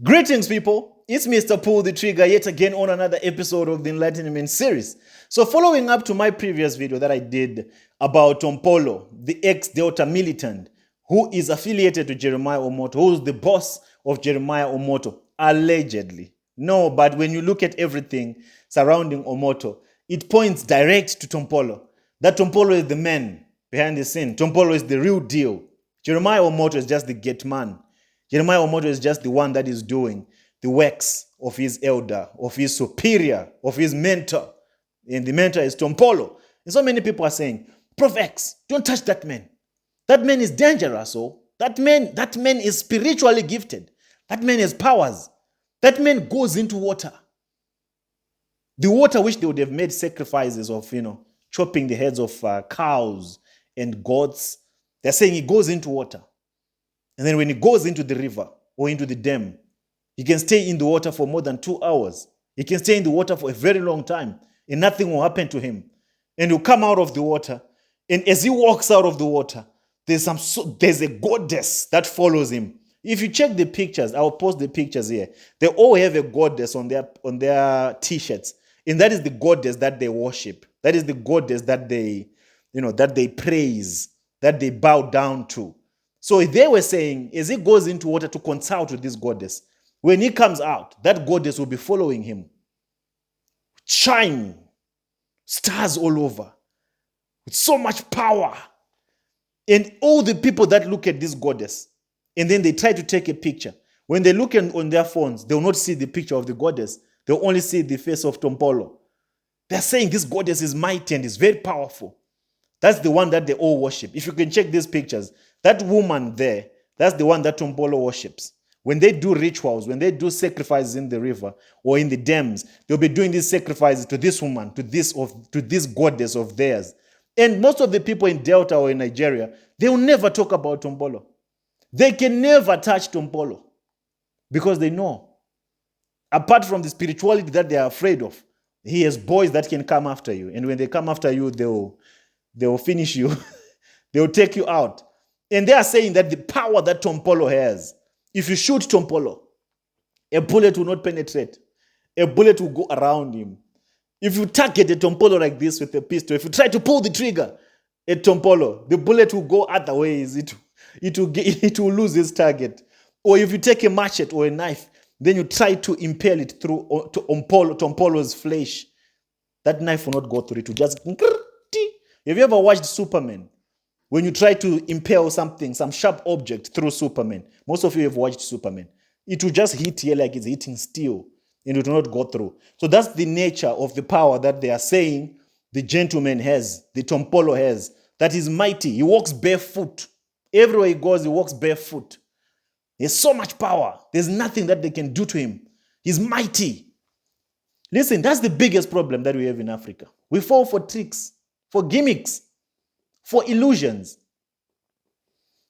Greetings, people. It's Mr. Pull the Trigger yet again on another episode of the Enlightenment series. So, following up to my previous video that I did about Tompolo, the ex-Delta militant who is affiliated to Jeremiah Omoto, who's the boss of Jeremiah Omoto, allegedly. No, but when you look at everything surrounding Omoto, it points direct to Tompolo. That Tompolo is the man behind the scene. Tompolo is the real deal. Jeremiah Omoto is just the gate man. Jeremiah Omoto is just the one that is doing the works of his elder, of his superior, of his mentor. And the mentor is Tompolo. And so many people are saying, Prof X, don't touch that man. That man is dangerous. Oh. That man is spiritually gifted. That man has powers. That man goes into water. The water which they would have made sacrifices of, chopping the heads of cows and goats. They're saying he goes into water. And then when he goes into the river or into the dam, he can stay in the water for more than 2 hours. He can stay in the water for a very long time and nothing will happen to him. And he'll come out of the water. And as he walks out of the water, there's a goddess that follows him. If you check the pictures, I'll post the pictures here. They all have a goddess on their t-shirts. And that is the goddess that they worship. That is the goddess that they praise, that they bow down to. So they were saying, as he goes into water to consult with this goddess, when he comes out, that goddess will be following him. Shine, stars all over, with so much power. And all the people that look at this goddess, and then they try to take a picture. When they look on their phones, they will not see the picture of the goddess. They'll only see the face of Tompolo. They're saying this goddess is mighty and is very powerful. That's the one that they all worship. If you can check these pictures, that woman there, that's the one that Tompolo worships. When they do rituals, when they do sacrifices in the river or in the dams, they'll be doing these sacrifices to this woman, to this goddess of theirs. And most of the people in Delta or in Nigeria, they will never talk about Tompolo. They can never touch Tompolo because they know, apart from the spirituality that they are afraid of, he has boys that can come after you. And when they come after you, they'll finish you. They'll take you out. And they are saying that the power that Tompolo has, if you shoot Tompolo, a bullet will not penetrate. A bullet will go around him. If you target a Tompolo like this with a pistol, if you try to pull the trigger at Tompolo, the bullet will go other ways. It will lose its target. Or if you take a machete or a knife, then you try to impale it through to Tompolo's flesh, that knife will not go through. It will just... Have you ever watched Superman? When you try to impale something, some sharp object through Superman, most of you have watched Superman, it will just hit here like it's hitting steel and it will not go through. So that's the nature of the power that they are saying the gentleman has, the Tompolo has, that is mighty. He walks barefoot. Everywhere he goes, he walks barefoot. He has so much power. There's nothing that they can do to him. He's mighty. Listen, that's the biggest problem that we have in Africa. We fall for tricks, for gimmicks, for illusions.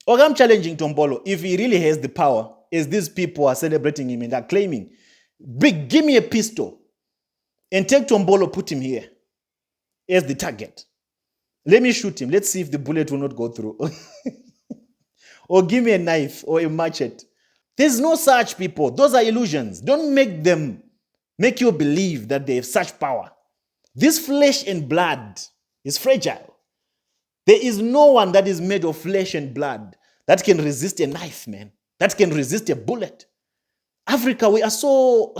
Or I'm challenging Tompolo, if he really has the power, as these people are celebrating him and are claiming, give me a pistol and take Tompolo, put him here as the target. Let me shoot him. Let's see if the bullet will not go through. Or give me a knife or a machete. There's no such people. Those are illusions. Don't make you believe that they have such power. This flesh and blood is fragile. There is no one that is made of flesh and blood that can resist a knife, man. That can resist a bullet. Africa, we are so...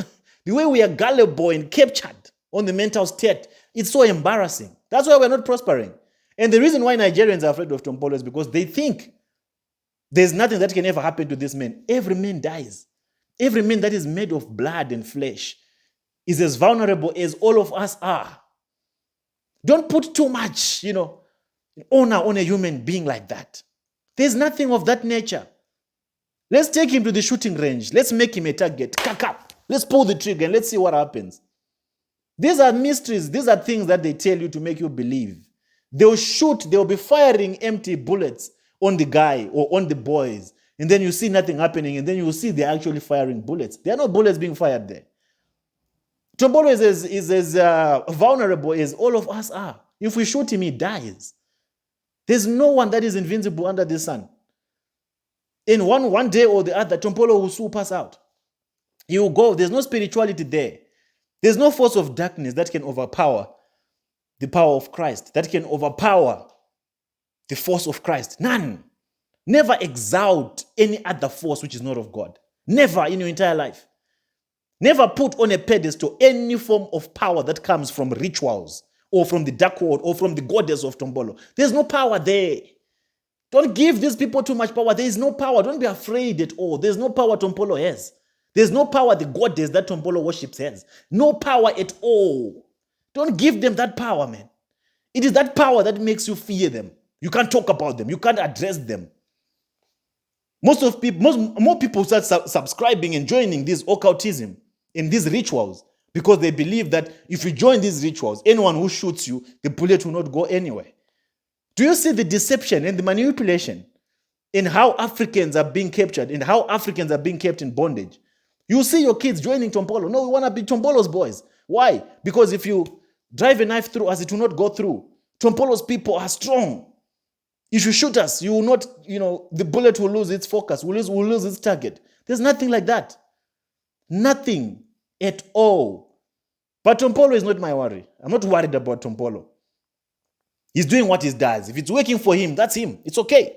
The way we are gullible and captured on the mental state, it's so embarrassing. That's why we're not prospering. And the reason why Nigerians are afraid of Tompolo is because they think there's nothing that can ever happen to this man. Every man dies. Every man that is made of blood and flesh is as vulnerable as all of us are. Don't put too much, honor on a human being like that. There's nothing of that nature. Let's take him to the shooting range. Let's make him a target. Let's pull the trigger and let's see what happens. These are mysteries. These are things that they tell you to make you believe. They'll be firing empty bullets on the guy or on the boys. And then you see nothing happening. And then you see they're actually firing bullets. There are no bullets being fired there. Tompolo is as vulnerable as all of us are. If we shoot him, he dies. There's no one that is invincible under the sun. In one day or the other, Tompolo will swoop us out. You will go, there's no spirituality there. There's no force of darkness that can overpower the power of Christ, that can overpower the force of Christ. None. Never exalt any other force which is not of God. Never in your entire life. Never put on a pedestal any form of power that comes from rituals or from the dark world or from the goddess of Tompolo. There's no power there. Don't give these people too much power. There is no power. Don't be afraid at all. There's no power Tompolo has. There's no power the goddess that Tompolo worships has. No power at all. Don't give them that power, man. It is that power that makes you fear them. You can't talk about them. You can't address them. More people start subscribing and joining this occultism and these rituals because they believe that if you join these rituals, anyone who shoots you, the bullet will not go anywhere. Do you see the deception and the manipulation in how Africans are being captured and how Africans are being kept in bondage? You see your kids joining Tompolo. No, we want to be Tompolo's boys. Why? Because if you drive a knife through us, it will not go through. Tompolo's people are strong. If you shoot us, you will not, the bullet will lose its focus, will lose its target. There's nothing like that. Nothing at all. But Tompolo is not my worry. I'm not worried about Tompolo. He's doing what he does. If it's working for him, that's him. It's okay.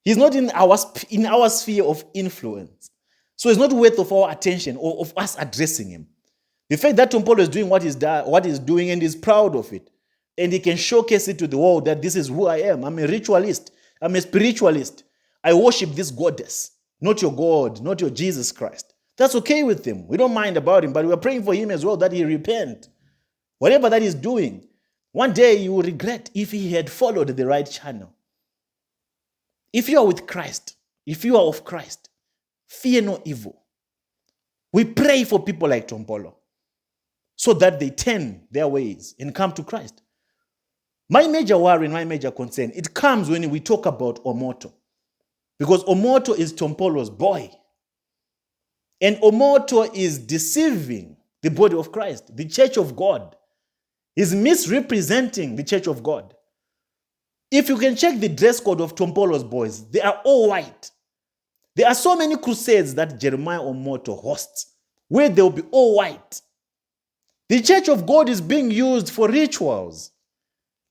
He's not in our sphere of influence. So it's not worth of our attention or of us addressing him. The fact that Tompolo is doing what he's doing and is proud of it, and he can showcase it to the world that this is who I am. I'm a ritualist. I'm a spiritualist. I worship this goddess, not your God, not your Jesus Christ. That's okay with him. We don't mind about him, but we're praying for him as well that he repent. Whatever that he's doing, one day you will regret if he had followed the right channel. If you are with Christ, if you are of Christ, fear no evil. We pray for people like Tompolo so that they turn their ways and come to Christ. My major worry and my major concern, it comes when we talk about Omoto. Because Omoto is Tompolo's boy. And Omoto is deceiving the body of Christ, the church of God. He's misrepresenting the church of God. If you can check the dress code of Tompolo's boys, they are all white. There are so many crusades that Jeremiah Omoto hosts where they'll be all white. The church of God is being used for rituals.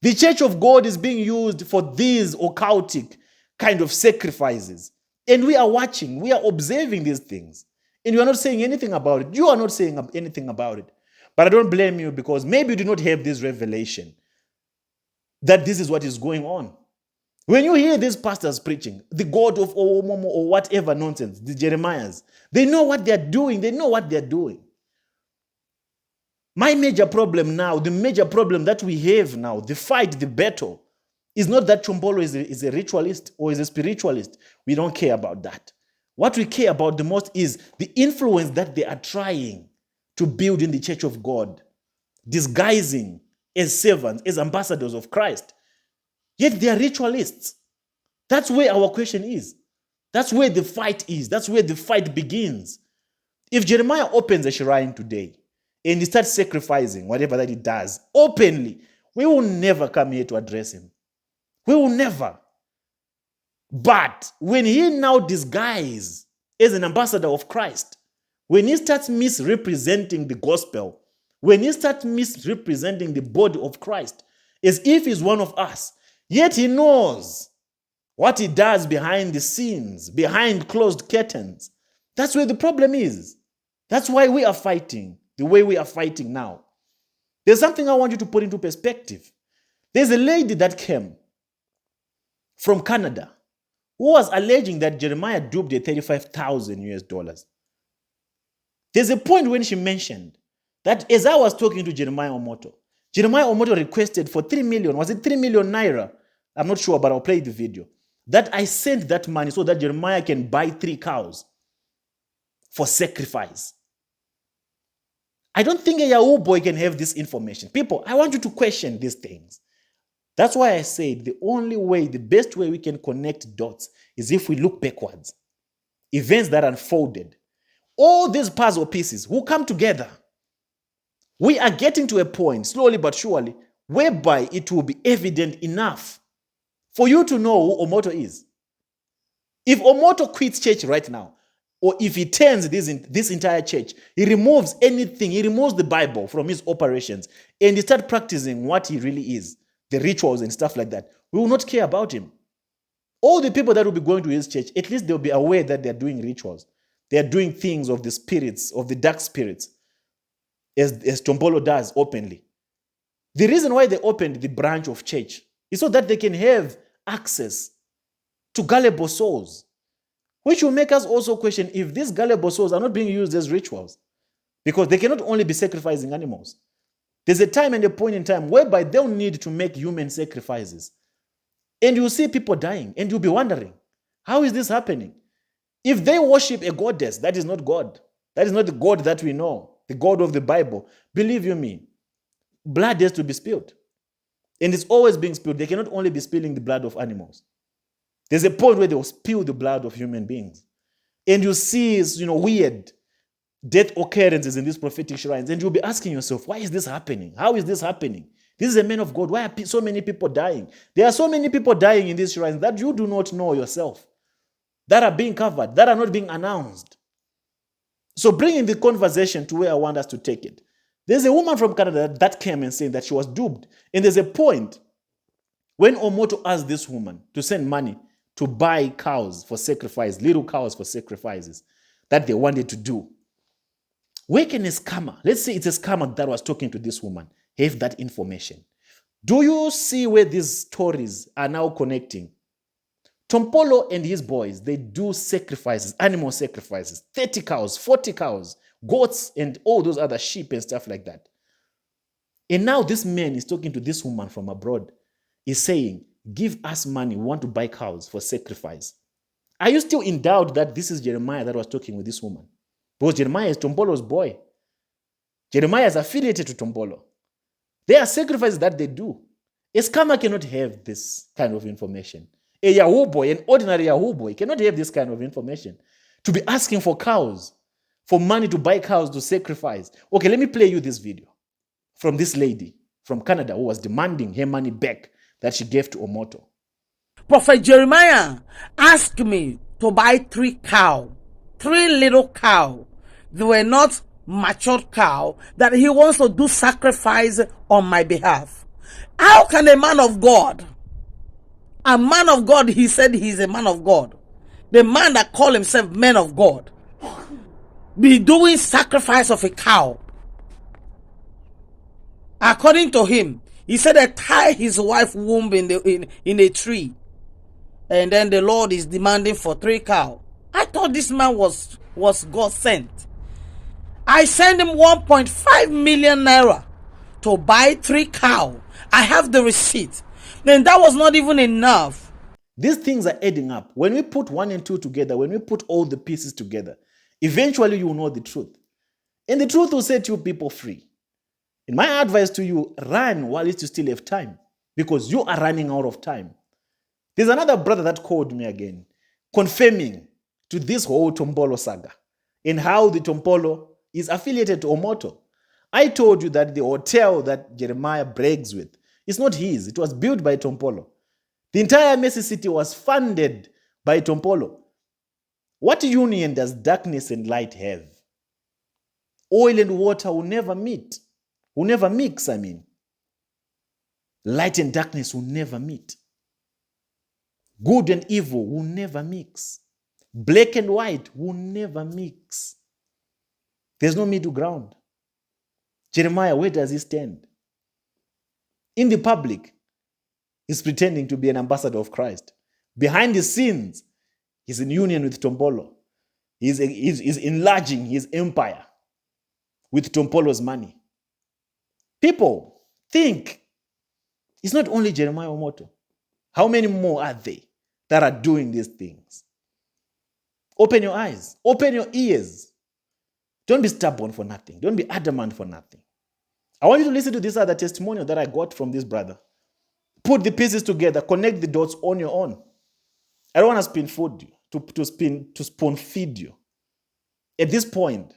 The church of God is being used for these occultic kind of sacrifices. And we are watching, we are observing these things. And you are not saying anything about it. You are not saying anything about it. But I don't blame you because maybe you do not have this revelation that this is what is going on. When you hear these pastors preaching, the God of Omomo or whatever nonsense, the Jeremiahs, they know what they're doing. They know what they're doing. My major problem now, the major problem that we have now, the fight, the battle, is not that Tompolo is a ritualist or is a spiritualist. We don't care about that. What we care about the most is the influence that they are trying to build in the church of God, disguising as servants, as ambassadors of Christ. Yet they are ritualists. That's where our question is. That's where the fight is. That's where the fight begins. If Jeremiah opens a shrine today and he starts sacrificing whatever that he does openly, we will never come here to address him. We will never. But when he now disguises as an ambassador of Christ, when he starts misrepresenting the gospel, when he starts misrepresenting the body of Christ as if he's one of us, yet he knows what he does behind the scenes, behind closed curtains. That's where the problem is. That's why we are fighting the way we are fighting now. There's something I want you to put into perspective. There's a lady that came from Canada who was alleging that Jeremiah duped her 35,000 US dollars. There's a point when she mentioned that as I was talking to Jeremiah Omoto requested for 3 million, was it 3 million naira? I'm not sure, but I'll play the video. That I sent that money so that Jeremiah can buy 3 cows for sacrifice. I don't think a Yahoo boy can have this information. People, I want you to question these things. That's why I said the only way, the best way we can connect dots is if we look backwards. Events that unfolded. All these puzzle pieces will come together. We are getting to a point, slowly but surely, whereby it will be evident enough for you to know who Omoto is. If Omoto quits church right now, or if he turns this entire church, he removes anything, he removes the Bible from his operations, and he starts practicing what he really is, the rituals and stuff like that, we will not care about him. All the people that will be going to his church, at least they'll be aware that they're doing rituals. They're doing things of the spirits, of the dark spirits, as Tompolo does openly. The reason why they opened the branch of church is so that they can have access to gullible souls, which will make us also question if these gullible souls are not being used as rituals, because they cannot only be sacrificing animals. There's a time and a point in time whereby they'll need to make human sacrifices. And you'll see people dying, and you'll be wondering, how is this happening? If they worship a goddess, that is not God. That is not the God that we know, the God of the Bible. Believe you me, blood has to be spilled. And it's always being spilled. They cannot only be spilling the blood of animals. There's a point where they will spill the blood of human beings. And you see, weird death occurrences in these prophetic shrines. And you'll be asking yourself, why is this happening? How is this happening? This is a man of God. Why are so many people dying? There are so many people dying in these shrines that you do not know yourself, that are being covered, that are not being announced. So bringing the conversation to where I want us to take it. There's a woman from Canada that came and saying that she was duped. And there's a point when Omoto asked this woman to send money to buy cows for sacrifice, little cows for sacrifices that they wanted to do. Where can a scammer, let's say it's a scammer that was talking to this woman, have that information? Do you see where these stories are now connecting? Tompolo and his boys, they do sacrifices, animal sacrifices, 30 cows, 40 cows, goats, and all those other sheep and stuff like that. And now this man is talking to this woman from abroad. He's saying, give us money, we want to buy cows for sacrifice. Are you still in doubt that this is Jeremiah that was talking with this woman? Because Jeremiah is Tompolo's boy. Jeremiah is affiliated to Tompolo. There are sacrifices that they do. A scammer cannot have this kind of information. A Yahoo boy, an ordinary Yahoo boy, cannot have this kind of information. To be asking for cows, for money to buy cows to sacrifice. Okay, let me play you this video from this lady from Canada who was demanding her money back that she gave to Omoto. Prophet Jeremiah asked me to buy 3 little cow. They were not matured cow, that he wants to do sacrifice on my behalf. How can a man of God, he said he's a man of God, the man that called himself man of God, be doing sacrifice of a cow? According to him, he said they tie his wife's womb in a tree, and then the Lord is demanding for 3 cows. I thought this man was God sent. I sent him 1.5 million naira to buy 3 cows. I have the receipt. Then that was not even enough. These things are adding up. When we put 1 and 2 together, when we put all the pieces together, eventually you will know the truth. And the truth will set you people free. And my advice to you, run while you still have time, because you are running out of time. There's another brother that called me again, confirming to this whole Tompolo saga and how the Tompolo is affiliated to Omoto. I told you that the hotel that Jeremiah brags with is not his. It was built by Tompolo. The entire Mercy City was funded by Tompolo. What union does darkness and light have? Oil and water will never meet. Will never mix, Light and darkness will never meet. Good and evil will never mix. Black and white will never mix. There's no middle ground. Jeremiah, where does he stand? In the public, he's pretending to be an ambassador of Christ. Behind the scenes, he's in union with Tompolo. He's enlarging his empire with Tompolo's money. People think it's not only Jeremiah Omoto. How many more are they that are doing these things? Open your eyes. Open your ears. Don't be stubborn for nothing. Don't be adamant for nothing. I want you to listen to this other testimonial that I got from this brother. Put the pieces together. Connect the dots on your own. I don't want to spoon feed you, to spoon feed you. At this point,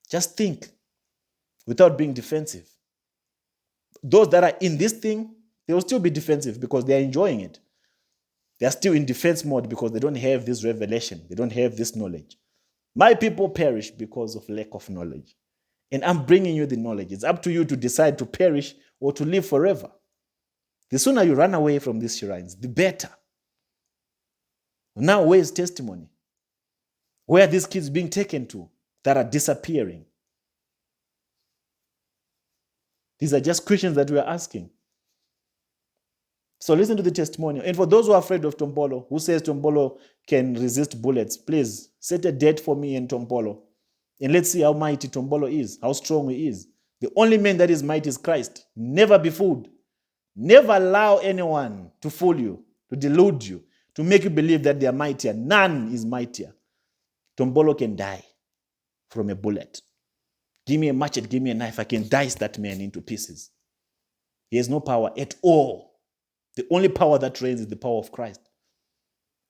just think without being defensive. Those that are in this thing, they will still be defensive because they are enjoying it. They are still in defense mode because they don't have this revelation. They don't have this knowledge. My people perish because of lack of knowledge. And I'm bringing you the knowledge. It's up to you to decide to perish or to live forever. The sooner you run away from these shrines, the better. Now, where is testimony? Where are these kids being taken to that are disappearing? These are just questions that we are asking. So listen to the testimonial. And for those who are afraid of Tompolo, who says Tompolo can resist bullets, please set a date for me in Tompolo. And let's see how mighty Tompolo is, how strong he is. The only man that is mighty is Christ. Never be fooled. Never allow anyone to fool you, to delude you, to make you believe that they are mightier. None is mightier. Tompolo can die from a bullet. Give me a machete, give me a knife, I can dice that man into pieces. He has no power at all. The only power that reigns is the power of Christ.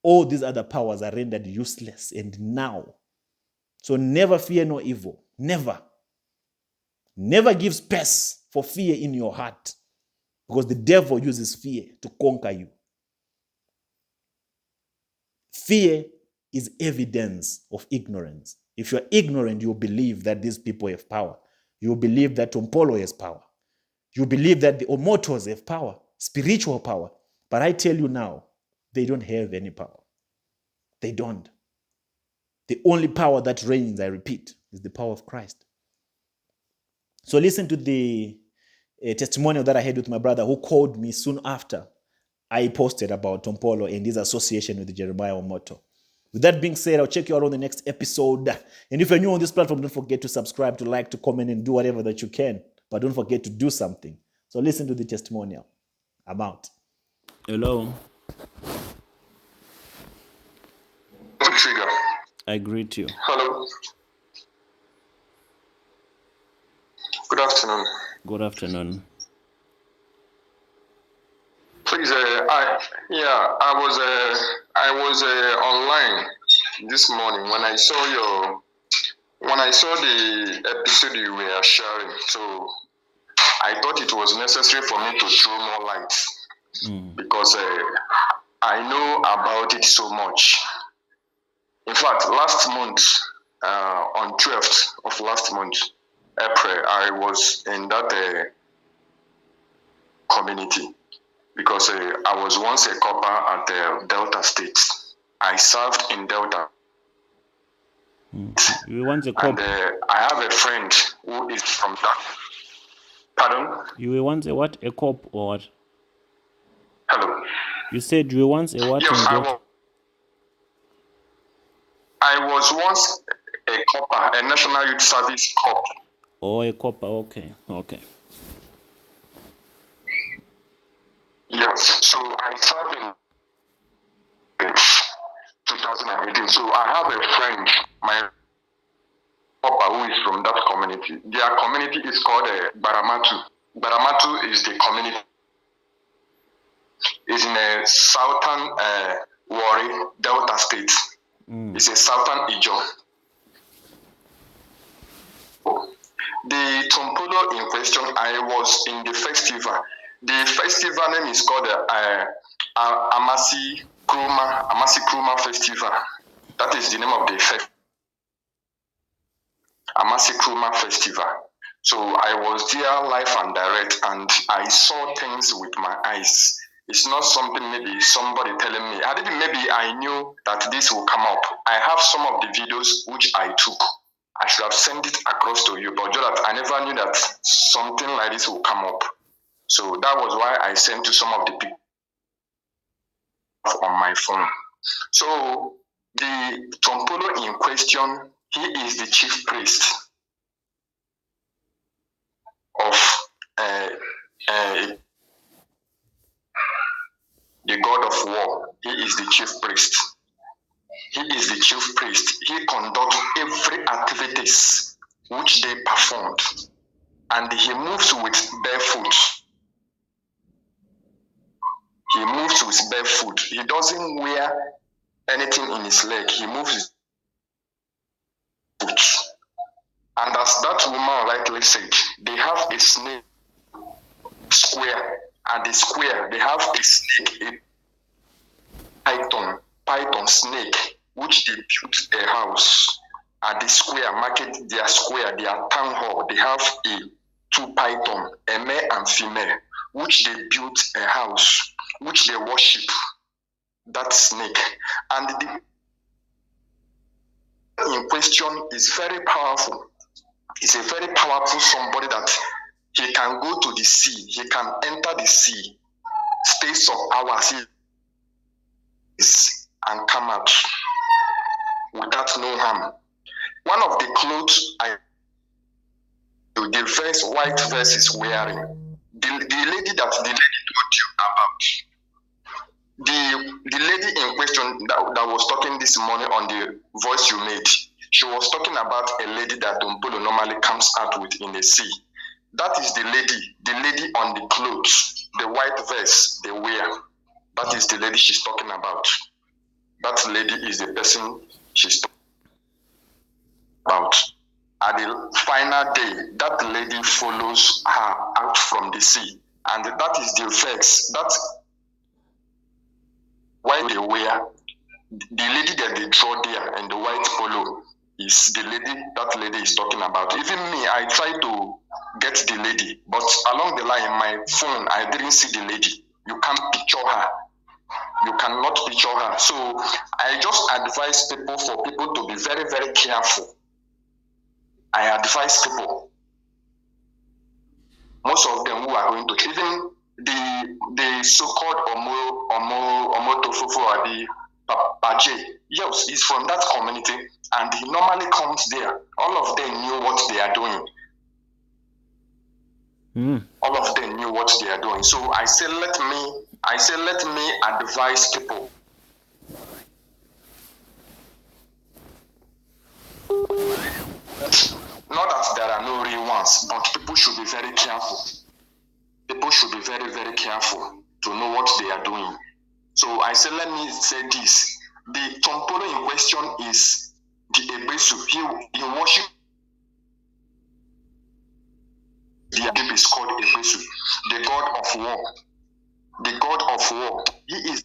All these other powers are rendered useless and now. So never fear no evil. Never. Never give space for fear in your heart, because the devil uses fear to conquer you. Fear is evidence of ignorance. If you're ignorant, you believe that these people have power. You believe that Tompolo has power. You believe that the Omotos have power, spiritual power. But I tell you now, they don't have any power. They don't. The only power that reigns, I repeat, is the power of Christ. So listen to the testimonial that I had with my brother, who called me soon after I posted about Tompolo and his association with Jeremiah Omoto. With that being said, I'll check you out on the next episode. And if you're new on this platform, don't forget to subscribe, to like, to comment, and do whatever that you can. But don't forget to do something. So listen to the testimonial. I'm out. Hello. Trigger. I greet you. Hello. Good afternoon. Good afternoon. Please, I was online this morning when I saw the episode you were sharing. So I thought it was necessary for me to throw more light because I know about it so much. In fact, last month, on 12th of last month, April, I was in that community because I was once a copper at Delta State. I served in Delta. You want a And cop? I have a friend who is from that. Pardon? You want a what? A cop or what? Hello. You said you want a what? Yes, in Delta? I was once a copper, a National Youth Service cop. Oh, a copper. Okay. Okay. Yes, so I served in 2018. So I have a friend, my copper, who is from that community. Their community is called Baramatu. Baramatu is the community. It's in a southern Warri, Delta State. It's a southern Ijo. The Tompolo in question, I was in the festival. The festival name is called Amasi Kruma Festival. That is the name of the festival. Amasi Kruma Festival. So I was there live and direct, and I saw things with my eyes. It's not something maybe somebody telling me. Maybe I knew that this will come up. I have some of the videos which I took. I should have sent it across to you, but just that I never knew that something like this will come up. So that was why I sent to some of the people on my phone. So the Tompolo in question, he is the chief priest of the god of war. He is the chief priest. He is the chief priest. He conducts every activities which they performed, and he moves with barefoot. He moves with barefoot. He doesn't wear anything in his leg. He moves his foot. And as that woman rightly said, they have a snake square. At the square, they have a snake, a python snake, which they built a house. at the square market, their square, their town hall, they have two python, a male and female, which they built a house, which they worship that snake. And the in question is very powerful. It's a very powerful somebody that he can go to the sea, he can enter the sea, space of hours, and come out without no harm. One of the clothes the first white vest is wearing, the lady that the lady told you about, the lady in question that was talking this morning on the voice you made, she was talking about a lady that Tompolo normally comes out with in the sea. That is the lady on the clothes, the white vest they wear. That is the lady she's talking about. That lady is the person she's talking about. At the final day, that lady follows her out from the sea. And that is the vex. That's why they wear. The lady that they draw there in the white polo is the lady that lady is talking about. Even me, I tried to get the lady, but along the line, my phone, I didn't see the lady. You can't picture her. You cannot picture her. So I just advise people for people to be very, very careful. I advise people, most of them who are going to, even the so-called Omoto Fufu or the Paje, yes, he's from that community, and he normally comes there. All of them knew what they are doing. All of them knew what they are doing. So I say, let me advise people. Not that there are no real ones, but people should be very careful. People should be very, very careful to know what they are doing. So I say, let me say this. The Tompolo in question is the Ebesu. He worships. The name is called Ebesu, the god of war. The god of war. He is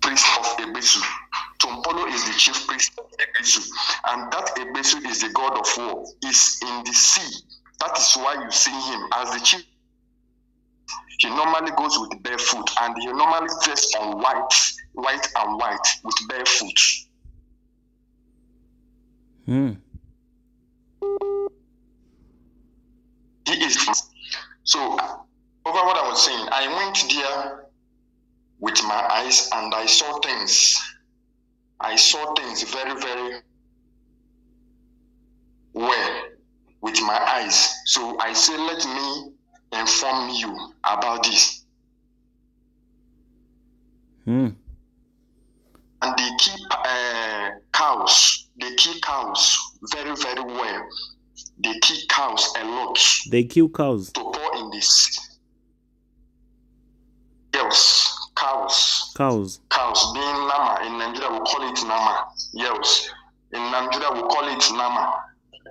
priest of Ebesu. Tompolo is the chief priest of Ebesu. And that Ebesu is the god of war. Is in the sea. That is why you see him as the chief. He normally goes with barefoot, and he normally dressed on white and white with barefoot. He is. So, over what I was saying, I went there with my eyes and I saw things. I saw things very, very well with my eyes. So I say, let me inform you about this. And they keep cows. They kill cows very, very well. They kill cows a lot. They kill cows. To pour in this. Yes, cows. Cows. Cows being nama. In Nigeria, we call it nama. Yes. In Nigeria, we call it nama.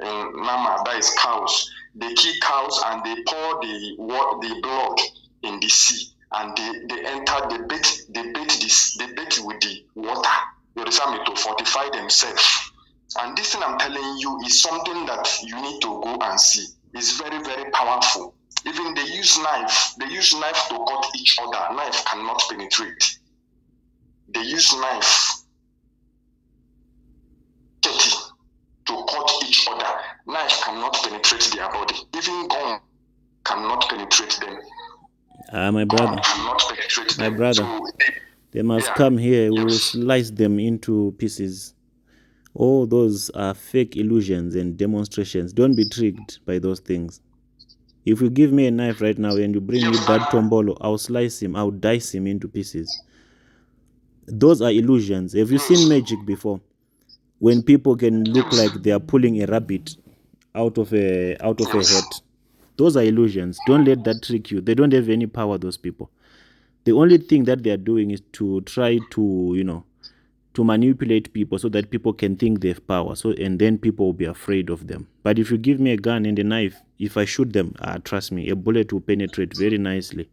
In nama, that is cows. They kill cows and they pour the blood in the sea, and they enter. They bait with the water. You understand me, to fortify themselves. And this thing I'm telling you is something that you need to go and see. It's very, very powerful. Even they use knife. They use knife to cut each other. Knife cannot penetrate. They use knife to cut each other. Knife cannot penetrate their body. Even gun cannot penetrate them. My brother. Gun cannot penetrate them. My brother. So they must come here. We will slice them into pieces. All those are fake illusions and demonstrations. Don't be tricked by those things. If you give me a knife right now and you bring me that Tompolo, I'll slice him. I'll dice him into pieces. Those are illusions. Have you seen magic before? When people can look like they are pulling a rabbit out of a hat. Those are illusions. Don't let that trick you. They don't have any power, those people. The only thing that they are doing is to try to, to manipulate people so that people can think they have power. And then people will be afraid of them. But if you give me a gun and a knife, if I shoot them, trust me, a bullet will penetrate very nicely.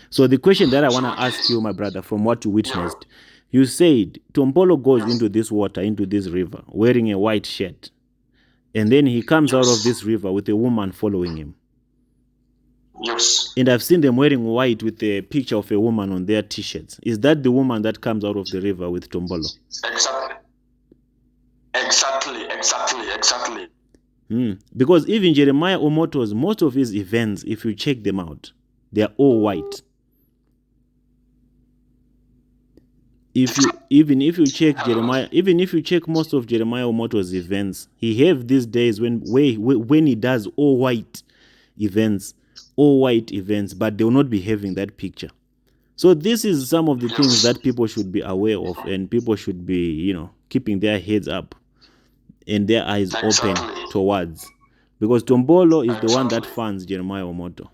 So the question that I want to ask you, my brother, from what you witnessed, You said Tompolo goes into this water, into this river, wearing a white shirt. And then he comes out of this river with a woman following him. Yes. And I've seen them wearing white with a picture of a woman on their t-shirts. Is that the woman that comes out of the river with Tompolo? Exactly. Because even Jeremiah Omoto's, most of his events, if you check them out, they are all white. Even if you check most of Jeremiah Omoto's events, he have these days when he does all white events, but they will not be having that picture. So this is some of the things that people should be aware of, and people should be, keeping their heads up and their eyes open towards, because Tompolo is the one that funds Jeremiah Omoto.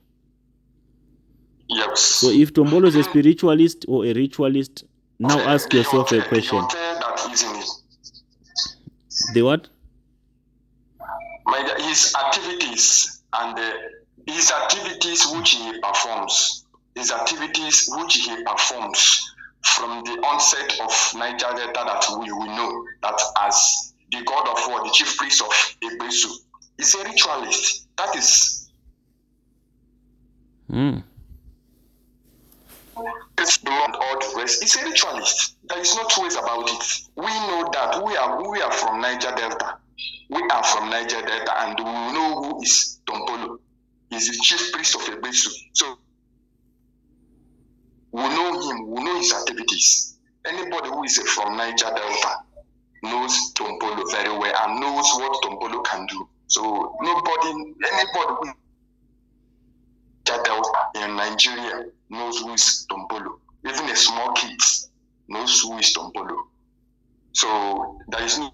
Yes. So if Tompolo is a spiritualist or a ritualist, now ask yourself a question. The what? His activities and his activities which he performs, from the onset of Niger Delta, that we know that as the god of war, the chief priest of Egbesu, is a ritualist. That is. It's beyond all the rest. It's a ritualist. There is no two ways about it. We know that we are from Niger Delta. We are from Niger Delta, and we know who is Tompolo. He's the chief priest of Egbesu. So we know him, we know his activities. Anybody who is from Niger Delta knows Tompolo very well and knows what Tompolo can do. So anybody who in Nigeria knows who is Tompolo. Even a small kid knows who is Tompolo. So there is no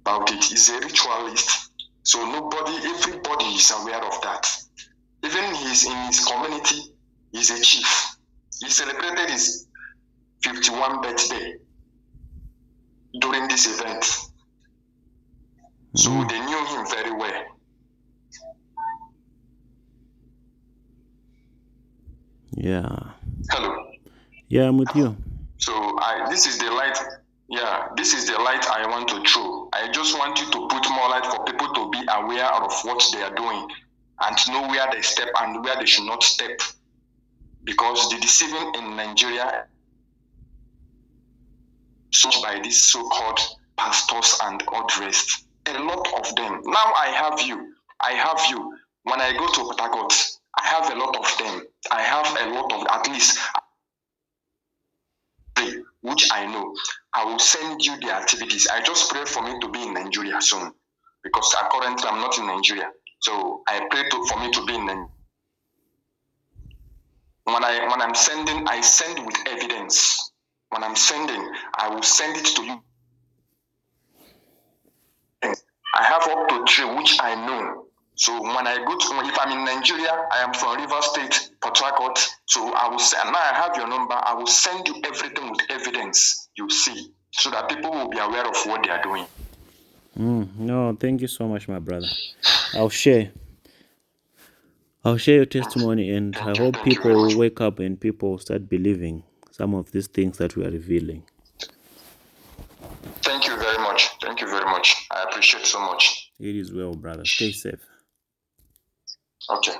about it. He's a ritualist. So everybody is aware of that. Even in his community, he's a chief. He celebrated his 51st birthday during this event. So they knew him very well. Yeah. Hello. Yeah, I'm with you. So this is the light. Yeah, this is the light I want to throw. I just want you to put more light for people to be aware of what they are doing and to know where they step and where they should not step. Because the deceiving in Nigeria such by these so-called pastors and all the rest. A lot of them. Now I have you. When I go to Port Harcourt, I have a lot of them. I have a lot of, at least, which I know. I will send you the activities. I just pray for me to be in Nigeria soon, because currently I'm not in Nigeria. So I pray for me to be in Nigeria. When I'm sending, I send with evidence. When I'm sending, I will send it to you. I have up to 3 which I know. So when I go to, if I'm in Nigeria, I am from River State, Port Harcourt. So I will say, now I have your number. I will send you everything with evidence. You see, so that people will be aware of what they are doing. No, thank you so much, my brother. I'll share your testimony, and I hope people wake up and people start believing some of these things that we are revealing. Thank you very much. I appreciate so much. It is well, brother. Stay safe. Okay.